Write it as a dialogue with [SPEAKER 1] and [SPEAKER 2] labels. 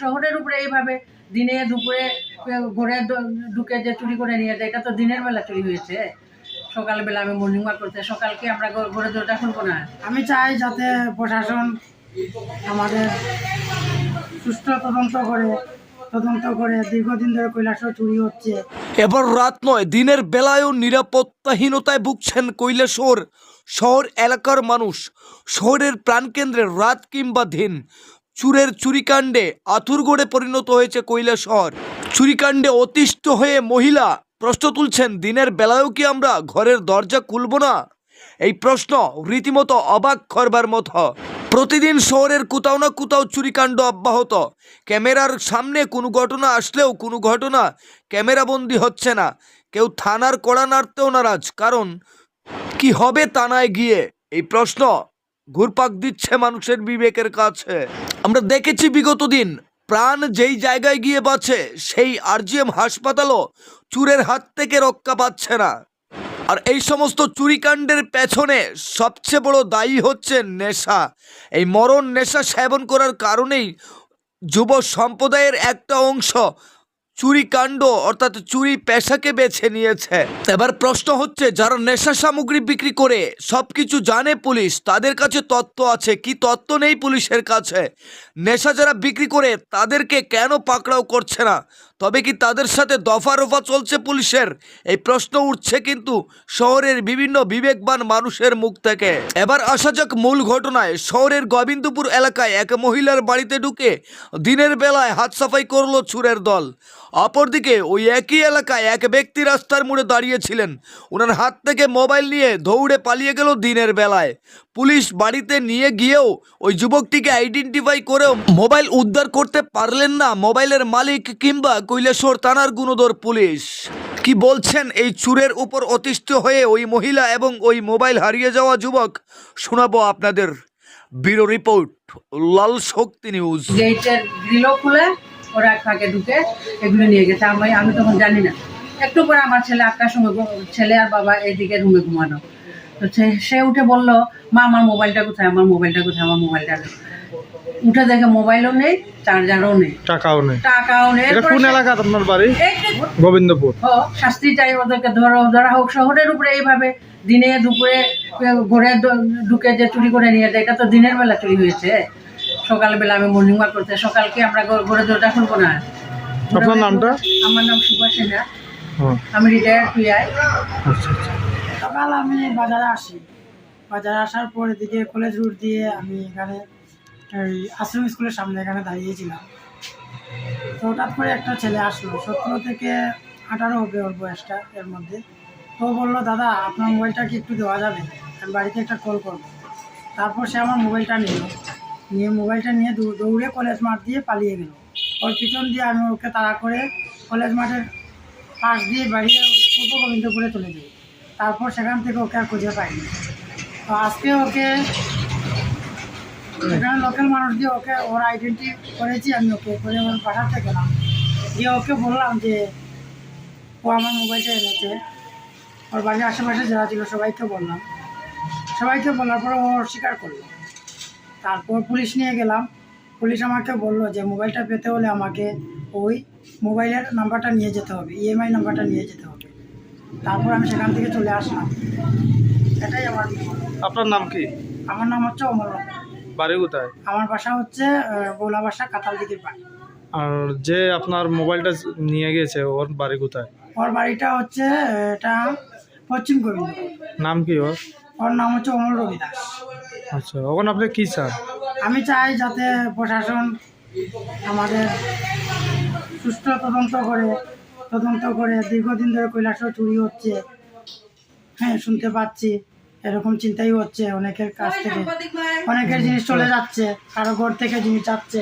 [SPEAKER 1] শহরের উপরে এইভাবে দিনে দুপুরে ঘরে ঢুকে যে চুরি করে নিয়ে যায়, এটা তো দিনের বেলা চুরি হয়েছে। সকালবেলা আমি মর্নিং ওয়াক করতে, সকালকে আমরা ঘরে দরজা খুলবো না? আমি চাই যাতে প্রশাসন আমাদের সুষ্ঠু তদন্ত করে দীর্ঘদিন ধরে কৈলাসহর চুরি হচ্ছে।
[SPEAKER 2] এবার রাত নয়, দিনের বেলায়ও নিরাপত্তাহীনতায় ভুগছেন কৈলাসহর শহর এলাকার মানুষ। শহরের প্রাণকেন্দ্রে রাত কিংবা দিন চুরের চুরিকাণ্ডে আঁতুড়ঘরে পরিণত হয়েছে কৈলাসহর। চুরিকাণ্ডে অতিষ্ঠ হয়ে মহিলা প্রশ্ন তুলছেন, দিনের বেলায়ও কি আমরা ঘরের দরজা খুলব না? এই প্রশ্ন রীতিমতো অবাক করবার মতো। প্রতিদিন শহরের কোথাও না কোথাও চুরিকাণ্ড অব্যাহত। ক্যামেরার সামনে কোনো ঘটনা আসলেও কোনো ঘটনা ক্যামেরাবন্দি হচ্ছে না। কেউ থানার কড়া নাড়তেও নারাজ, কারণ কি হবে থানায় গিয়ে? এই প্রশ্ন ঘুরপাক দিচ্ছে মানুষের বিবেকের কাছে। আমরা দেখেছি বিগত দিন প্রাণ যেই জায়গায় গিয়ে বাঁচে, সেই আরজিএম হাসপাতালও চুরের হাত থেকে রক্ষা পাচ্ছে না। আর এই সমস্ত চুরিকাণ্ডের পেছনে সবচেয়ে বড় দায়ী হচ্ছে নেশা। এই মরণ নেশা সেবন করার কারণেই যুব সম্প্রদায়ের একটা অংশ চুরিকাণ্ড অর্থাৎ চুরি পেশাকে বেছে নিয়েছে। এবার প্রশ্ন হচ্ছে, যারা নেশা সামগ্রী বিক্রি করে সবকিছু জানে পুলিশ, তাদের কাছে তথ্য আছে কি? তথ্য নেই পুলিশের কাছে। নেশা যারা বিক্রি করে তাদেরকে কেন পাকড়াও করছে না? তবে কি তাদের সাথে দফারফা চলছে পুলিশের? এই প্রশ্ন উঠছে কিন্তু শহরের বিভিন্ন বিবেকবান মানুষের মুখ থেকে। এবার আসা যাক মূল ঘটনায়। শহরের গোবিন্দপুর এলাকায় এক মহিলার বাড়িতে ঢুকে দিনের বেলায় হাত সাফাই করলো চোরের দল। অপরদিকে ওই একই এলাকায় এক ব্যক্তি রাস্তার মোড়ে দাঁড়িয়েছিলেন, ওনার হাত থেকে মোবাইল নিয়ে দৌড়ে পালিয়ে গেল দিনের বেলায়। পুলিশ বাড়িতে নিয়ে গিয়েও ওই যুবকটিকে আইডেন্টিফাই করেও মোবাইল উদ্ধার করতে পারলেন না মোবাইলের মালিক কিংবা কৈলাসহর থানার গুণধর পুলিশ। কি বলছেন এই চুরের উপর অতিষ্ঠ হয়ে ওই মহিলা এবং ওই মোবাইল হারিয়ে যাওয়া যুবক, শোনাবো আপনাদের। ব্যুরো রিপোর্ট, লাল শক্তি নিউজ।
[SPEAKER 1] গেটের গ্রিলও খুলে ওরা ফাঁকে ঢুকে এগুলো নিয়ে গেছে। আমি তখন জানি না। একটু পরে আমার ছেলে 8টার সময়, ছেলে আর বাবা এইদিকে রুমে ঘুমানো, তো সে উঠে বললো, মা আমার মোবাইলটা কোথায়, আমার মোবাইলটা কোথায়, আমার মোবাইলটা। উঠে দেখে মোবাইলও নেই, চার্জারও নেই, টাকাও নেই।
[SPEAKER 3] কোন এলাকা আপনার বাড়ি? গোবিন্দপুর।
[SPEAKER 1] শাস্তি চাই ওদেরকে, ধরা হোক। শহরের উপরে এইভাবে দিনে দুপুরে ঘরে ঢুকে যে চুরি করে নিয়ে যায়, এটা তো দিনের বেলা চুরি হয়েছে। সকালবেলা আমি মর্নিং ওয়াক করতে, সকালকে আমরা ঘরে দরজা খুলবো না?
[SPEAKER 3] আপনার নামটা?
[SPEAKER 1] আমার নাম সুভাষ সিনহা, আমি রিটায়ার্ড পিআই। সকাল আমি বাজারে আসি, বাজারে আসার পর এদিকে কলেজ রুট দিয়ে আমি এখানে ওই আশ্রম স্কুলের সামনে এখানে দাঁড়িয়েছিলাম। তো হঠাৎ করে একটা ছেলে আসলো, 17 থেকে 18 হবে ওর বয়সটা, এর মধ্যে। তো বললো, দাদা আপনার মোবাইলটা কি একটু দেওয়া যাবে, আমি বাড়িতে একটা কল করবো। তারপর সে আমার মোবাইলটা নিয়ে মোবাইলটা নিয়ে দৌড়ে কলেজ মাঠ দিয়ে পালিয়ে গেল। ওর পিছন দিয়ে আমি ওকে তাড়া করে কলেজ মাঠের পাশ দিয়ে বাড়িয়ে পূর্ব গোবিন্দপুরে চলে যাই। তারপর সেখান থেকে ওকে আর খুঁজে পাইনি। তো আজকে ওকে এখানে লোকাল মানুষ দিয়ে ওর আইডেন্টি করেছি। আমি ওকে করে ওর পাঠাতে গেলাম, দিয়ে ওকে বললাম যে ও আমার মোবাইলটা এনেছে। ওর বাড়ির আশেপাশে যারা ছিল সবাইকে বলার পরে ও স্বীকার করলো। তারপর পুলিশ নিয়ে গেলাম। পুলিশ আমাকে বললো যে মোবাইলটা পেতে হলে আমাকে ওই মোবাইলের নাম্বারটা নিয়ে যেতে হবে, ইএমআই নাম্বারটা নিয়ে যেতে হবে। তারপর আমি সেখান থেকে চলে আসলাম। এটাই আমার।
[SPEAKER 3] আপনার নাম কি?
[SPEAKER 1] আমার নাম হচ্ছে অমর।
[SPEAKER 3] বাড়ি কোথায়?
[SPEAKER 1] আমার বাসা হচ্ছে গোলা বাসা, কাতাল দিঘির পাড়।
[SPEAKER 3] আর যে আপনার মোবাইলটা নিয়ে গেছে ওর বাড়ি কোথায়?
[SPEAKER 1] ওর বাড়িটা হচ্ছে এটা পশ্চিম গোবিন্দপুর।
[SPEAKER 3] নাম কি ওর?
[SPEAKER 1] ওর নাম হচ্ছে অমর রবি দাস।
[SPEAKER 3] আচ্ছা, ওখান আপনি কি চান?
[SPEAKER 1] আমি চাই যাতে প্রশাসন আমাদের সুষ্ঠু তদন্ত করে দীর্ঘদিন ধরে কৈলাসহর চুরি হচ্ছে, হ্যাঁ শুনতে পাচ্ছি, এরকম চিন্তাই হচ্ছে। অনেকের কাছ থেকে অনেকের জিনিস চলে যাচ্ছে, কারো ঘর থেকে জিনিস যাচ্ছে।